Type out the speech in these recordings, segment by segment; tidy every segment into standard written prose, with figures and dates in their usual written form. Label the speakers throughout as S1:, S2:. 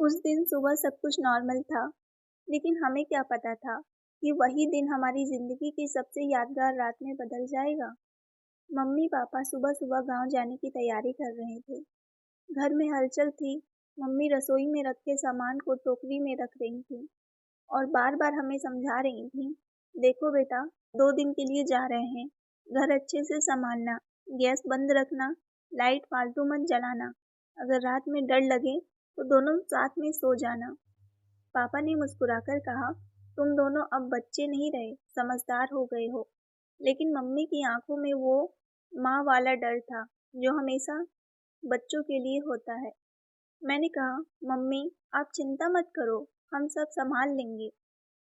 S1: उस दिन सुबह सब कुछ नॉर्मल था, लेकिन हमें क्या पता था कि वही दिन हमारी ज़िंदगी की सबसे यादगार रात में बदल जाएगा। मम्मी-पापा सुबह-सुबह गाँव जाने की तैयारी कर रहे थे। घर में हलचल थी, मम्मी रसोई में रखे सामान को टोकरी में रख रही थीं और बार-बार हमें समझा रही थीं, देखो बेटा, 2 दिन के लिए जा रहे हैं, घर अच्छे से सँभालना, गैस बंद रखना, लाइट फालतू मत जलाना, अगर रात में डर लगे तो दोनों साथ में सो जाना। पापा ने मुस्कुराकर कहा, तुम दोनों अब बच्चे नहीं रहे, समझदार हो गए हो। लेकिन मम्मी की आंखों में वो माँ वाला डर था, जो हमेशा बच्चों के लिए होता है। मैंने कहा, मम्मी, आप चिंता मत करो, हम सब संभाल लेंगे।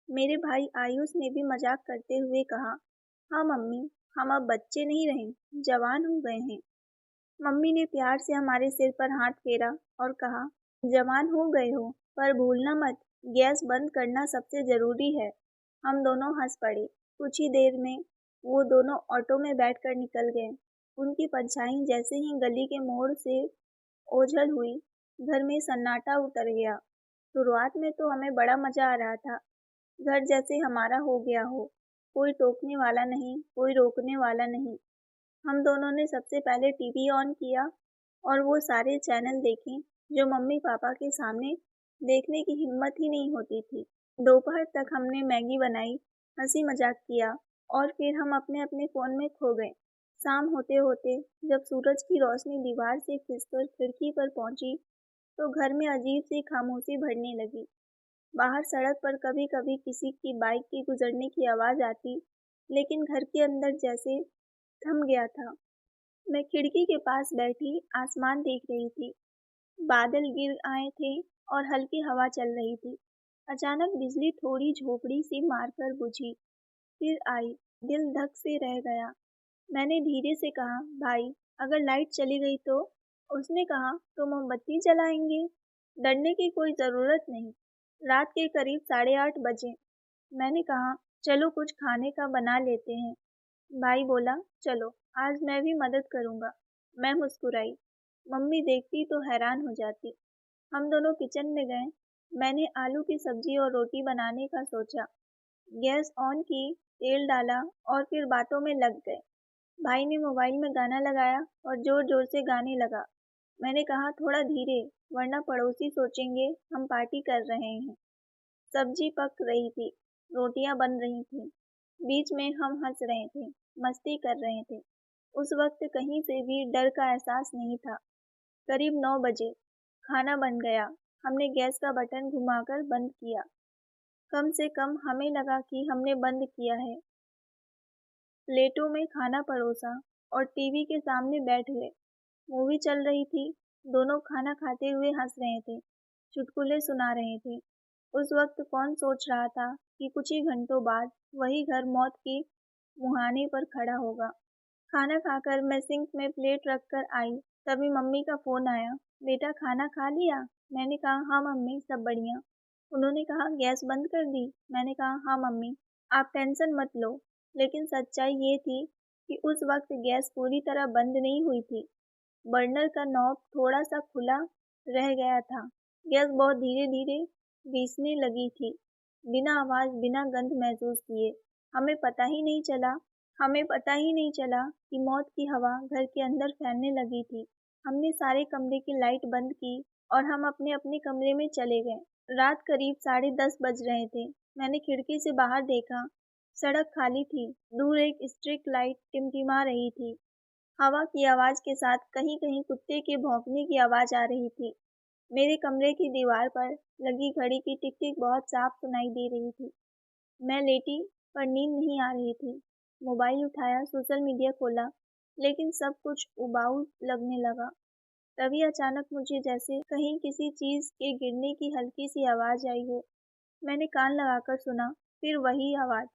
S1: मेरे भाई आयुष ने भी मजाक करते हुए कहा, हाँ मम्मी, हम अब बच्चे नहीं रहे, जवान हो गए हैं। मम्मी ने प्यार से हमारे सिर पर हाथ फेरा और कहा, जवान हो गए हो, पर भूलना मत, गैस बंद करना सबसे ज़रूरी है। हम दोनों हंस पड़े। कुछ ही देर में वो दोनों ऑटो में बैठकर निकल गए। उनकी परछाई जैसे ही गली के मोड़ से ओझल हुई, घर में सन्नाटा उतर गया। शुरुआत में तो हमें बड़ा मज़ा आ रहा था, घर जैसे हमारा हो गया हो। कोई टोकने वाला नहीं, कोई रोकने वाला नहीं। हम दोनों ने सबसे पहले टीवी ऑन किया और वो सारे चैनल देखे जो मम्मी-पापा के सामने देखने की हिम्मत ही नहीं होती थी। दोपहर तक हमने मैगी बनाई, हँसी-मज़ाक किया और फिर हम अपने-अपने फ़ोन में खो गए। शाम होते-होते जब सूरज की रोशनी दीवार से खिंचकर खिड़की पर पहुँची, तो घर में अजीब-सी खामोशी बढ़ने लगी। बाहर सड़क पर कभी-कभी किसी की बाइक के गुजरने की आवाज़ आती, लेकिन घर के अंदर जैसे थम गया था। मैं खिड़की के पास बैठी आसमान देख रही थी। बादल गिर आए थे और हल्की हवा चल रही थी। अचानक बिजली थोड़ी झोपड़ी सी मारकर बुझी, फिर आई। दिल धक से रह गया। मैंने धीरे से कहा, भाई, अगर लाइट चली गई तो? उसने कहा, तो मोमबत्ती जलाएंगे। डरने की कोई ज़रूरत नहीं। रात के करीब 8:30 बजे। मैंने कहा, चलो कुछ खाने का बना लेते हैं। भाई बोला, चलो, आज मैं भी मदद करूँगा। मैं मुस्कुराई। मम्मी देखती तो हैरान हो जाती। हम दोनों किचन में गए। मैंने आलू की सब्जी और रोटी बनाने का सोचा। गैस ऑन की, तेल डाला और फिर बातों में लग गए। भाई ने मोबाइल में गाना लगाया और ज़ोर-ज़ोर से गाने लगा। मैंने कहा, थोड़ा धीरे, वरना पड़ोसी सोचेंगे हम पार्टी कर रहे हैं। सब्जी पक रही थी, रोटियां बन रही थीं। बीच में हम हंस रहे थे, मस्ती कर रहे थे। उस वक्त कहीं से भी डर का एहसास नहीं था। करीब 9 बजे खाना बन गया। हमने गैस का बटन घुमाकर बंद किया। कम से कम हमें लगा कि हमने बंद किया है। प्लेटों में खाना परोसा और टीवी के सामने बैठ गए। मूवी चल रही थी। दोनों खाना खाते हुए हंस रहे थे, चुटकुले सुना रहे थे। उस वक्त कौन सोच रहा था कि कुछ ही घंटों बाद वही घर मौत के मुहाने पर खड़ा होगा। खाना खाकर मैं सिंक में प्लेट रख कर आई, तभी मम्मी का फ़ोन आया। बेटा, खाना खा लिया? मैंने कहा, हाँ मम्मी, सब बढ़िया। उन्होंने कहा, गैस बंद कर दी? मैंने कहा, हाँ मम्मी, आप टेंशन मत लो। लेकिन सच्चाई ये थी कि उस वक्त गैस पूरी तरह बंद नहीं हुई थी। बर्नर का नॉब थोड़ा-सा खुला रह गया था। गैस बहुत धीरे-धीरे रिसने लगी थी, बिना आवाज़, बिना गंध महसूस किए। हमें पता ही नहीं चला हमें पता ही नहीं चला कि मौत की हवा घर के अंदर फैलने लगी थी। हमने सारे कमरे की लाइट बंद की और हम अपने-अपने कमरे में चले गए। रात करीब 10:30 बज रहे थे। मैंने खिड़की से बाहर देखा। सड़क खाली थी। दूर एक स्ट्रीट लाइट टिमटिमा रही थी। हवा की आवाज़ के साथ कहीं-कहीं कुत्ते के भौंकने की आवाज़ आ रही थी। मेरे कमरे की दीवार पर लगी घड़ी की टिक-टिक बहुत साफ सुनाई दे रही थी। मैं लेटी, पर नींद नहीं आ रही थी। मोबाइल उठाया, सोशल मीडिया खोला, लेकिन सब कुछ उबाऊ लगने लगा। तभी अचानक मुझे जैसे कहीं किसी चीज़ के गिरने की हल्की-सी आवाज़ आई हो। मैंने कान लगाकर सुना, फिर वही आवाज़,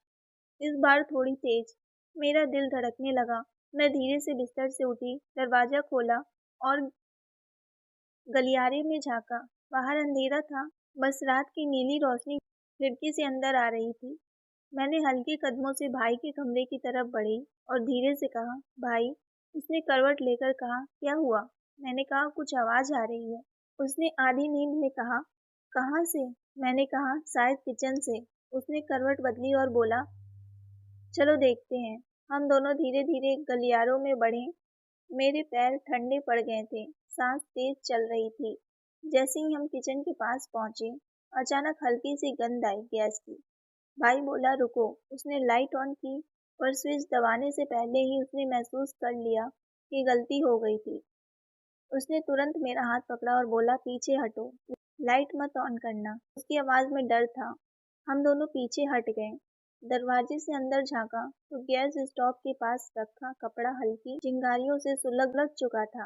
S1: इस बार थोड़ी तेज़। मेरा दिल धड़कने लगा। मैं धीरे से बिस्तर से उठी, दरवाज़ा खोला और गलियारे में झाँका। बाहर अंधेरा था, बस रात की नीली रोशनी खिड़की से अंदर आ रही थी। मैंने हल्के कदमों से भाई के कमरे की तरफ बढ़ी और धीरे से कहा, भाई। उसने करवट लेकर कहा, क्या हुआ? मैंने कहा, कुछ आवाज़ आ रही है। उसने आधी नींद में कहा, कहाँ से? मैंने कहा, शायद किचन से। उसने करवट बदली और बोला, चलो देखते हैं। हम दोनों धीरे धीरे गलियारों में बढ़े। मेरे पैर ठंडे पड़ गए थे, सांस तेज चल रही थी। जैसे ही हम किचन के पास पहुंचे, अचानक हल्की सी गंध आई गैस की। भाई बोला, रुको। उसने लाइट ऑन की, पर स्विच दबाने से पहले ही उसने महसूस कर लिया कि गलती हो गई थी। उसने तुरंत मेरा हाथ पकड़ा और बोला, पीछे हटो, लाइट मत ऑन करना। उसकी आवाज़ में डर था। हम दोनों पीछे हट गए। दरवाजे से अंदर झांका तो गैस स्टोव के पास रखा कपड़ा हल्की चिंगारियों से सुलग चुका था।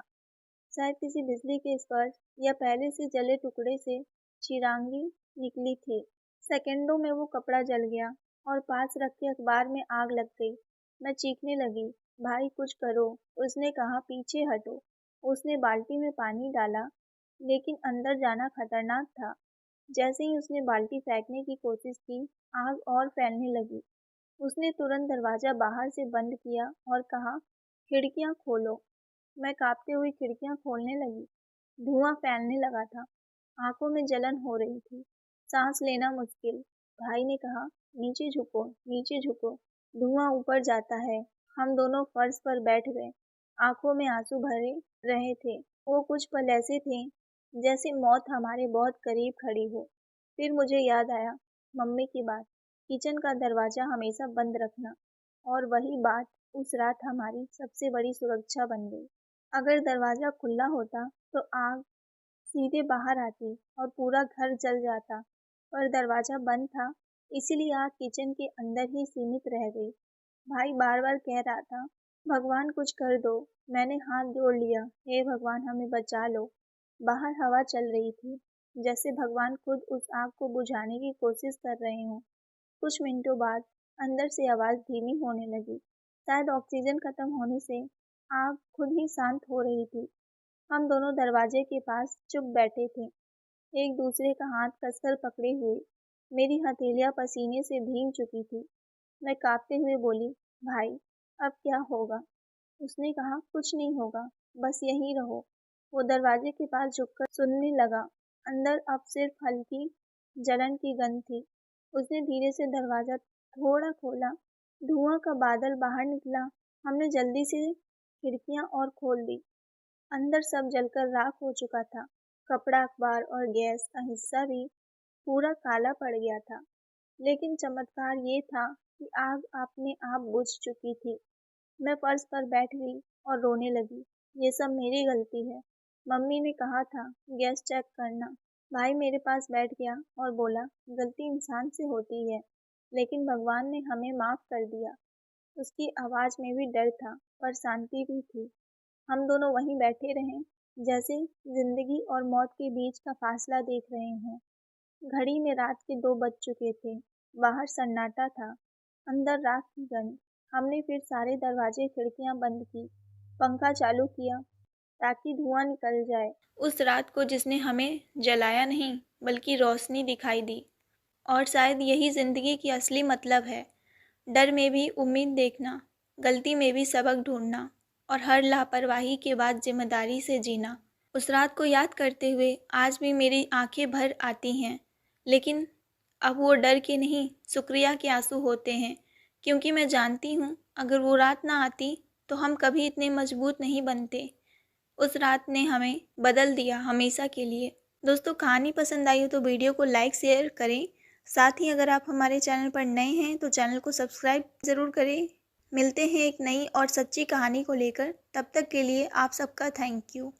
S1: शायद किसी बिजली के स्पर्श या पहले से जले टुकड़े से चिरांगी निकली थी। सेकंडों में वो कपड़ा जल गया और पास रखे अखबार में आग लग गई। मैं चीखने लगी, भाई कुछ करो। उसने कहा, पीछे हटो। उसने बाल्टी में पानी डाला, लेकिन अंदर जाना खतरनाक था। जैसे ही उसने बाल्टी फेंकने की कोशिश की, आग और फैलने लगी। उसने तुरंत दरवाजा बाहर से बंद किया और कहा, खिड़कियां खोलो। मैं कांपते हुए खिड़कियां खोलने लगी। धुआं फैलने लगा था। आंखों में जलन हो रही थी, सांस लेना मुश्किल। भाई ने कहा, नीचे झुको, नीचे झुको, धुआं ऊपर जाता है। हम दोनों फर्श पर बैठ गए। आंखों में आंसू भरे रहे थे। वो कुछ पल ऐसे थे जैसे मौत हमारे बहुत करीब खड़ी हो। फिर मुझे याद आया मम्मी की बात, किचन का दरवाजा हमेशा बंद रखना। और वही बात उस रात हमारी सबसे बड़ी सुरक्षा बन गई। अगर दरवाजा खुला होता तो आग सीधे बाहर आती और पूरा घर जल जाता, पर दरवाजा बंद था, इसीलिए आग किचन के अंदर ही सीमित रह गई। भाई बार बार कह रहा था, भगवान कुछ कर दो। मैंने हाथ जोड़ लिया, हे भगवान हमें बचा लो। बाहर हवा चल रही थी, जैसे भगवान खुद उस आग को बुझाने की कोशिश कर रहे हों। कुछ मिनटों बाद अंदर से आवाज़ धीमी होने लगी। शायद ऑक्सीजन खत्म होने से आग खुद ही शांत हो रही थी। हम दोनों दरवाजे के पास चुप बैठे थे, एक दूसरे का हाथ कसकर पकड़े हुए। मेरी हथेलियां पसीने से भीग चुकी थी। मैं कांपते हुए बोली, भाई अब क्या होगा? उसने कहा, कुछ नहीं होगा, बस यहीं रहो। वो दरवाजे के पास झुककर सुनने लगा। अंदर अब सिर्फ हल्की जलन की गंध थी। उसने धीरे से दरवाजा थोड़ा खोला। धुआं का बादल बाहर निकला। हमने जल्दी से खिड़कियां और खोल दी। अंदर सब जलकर राख हो चुका था। कपड़ा, अखबार और गैस का हिस्सा भी पूरा काला पड़ गया था। लेकिन चमत्कार ये था कि आग अपने आप बुझ चुकी थी। मैं फर्श पर बैठ गई और रोने लगी। ये सब मेरी गलती है। मम्मी ने कहा था गैस चेक करना। भाई मेरे पास बैठ गया और बोला, गलती इंसान से होती है, लेकिन भगवान ने हमें माफ़ कर दिया। उसकी आवाज़ में भी डर था, पर शांति भी थी। हम दोनों वहीं बैठे रहे, जैसे जिंदगी और मौत के बीच का फासला देख रहे हों। घड़ी में रात के 2 बज चुके थे। बाहर सन्नाटा था, अंदर राख की गंध। हमने फिर सारे दरवाजे खिड़कियां बंद की, पंखा चालू किया ताकि धुआं निकल जाए। उस रात को जिसने हमें जलाया नहीं, बल्कि रोशनी दिखाई दी। और शायद यही जिंदगी की असली मतलब है, डर में भी उम्मीद देखना, गलती में भी सबक ढूंढना, और हर लापरवाही के बाद जिम्मेदारी से जीना। उस रात को याद करते हुए आज भी मेरी आंखें भर आती हैं, लेकिन अब वो डर के नहीं, शुक्रिया के आंसू होते हैं, क्योंकि मैं जानती हूँ अगर वो रात ना आती तो हम कभी इतने मजबूत नहीं बनते। उस रात ने हमें बदल दिया हमेशा के लिए। दोस्तों, कहानी पसंद आई हो तो वीडियो को लाइक शेयर करें। साथ ही अगर आप हमारे चैनल पर नए हैं तो चैनल को सब्सक्राइब ज़रूर करें। मिलते हैं एक नई और सच्ची कहानी को लेकर। तब तक के लिए आप सबका थैंक यू।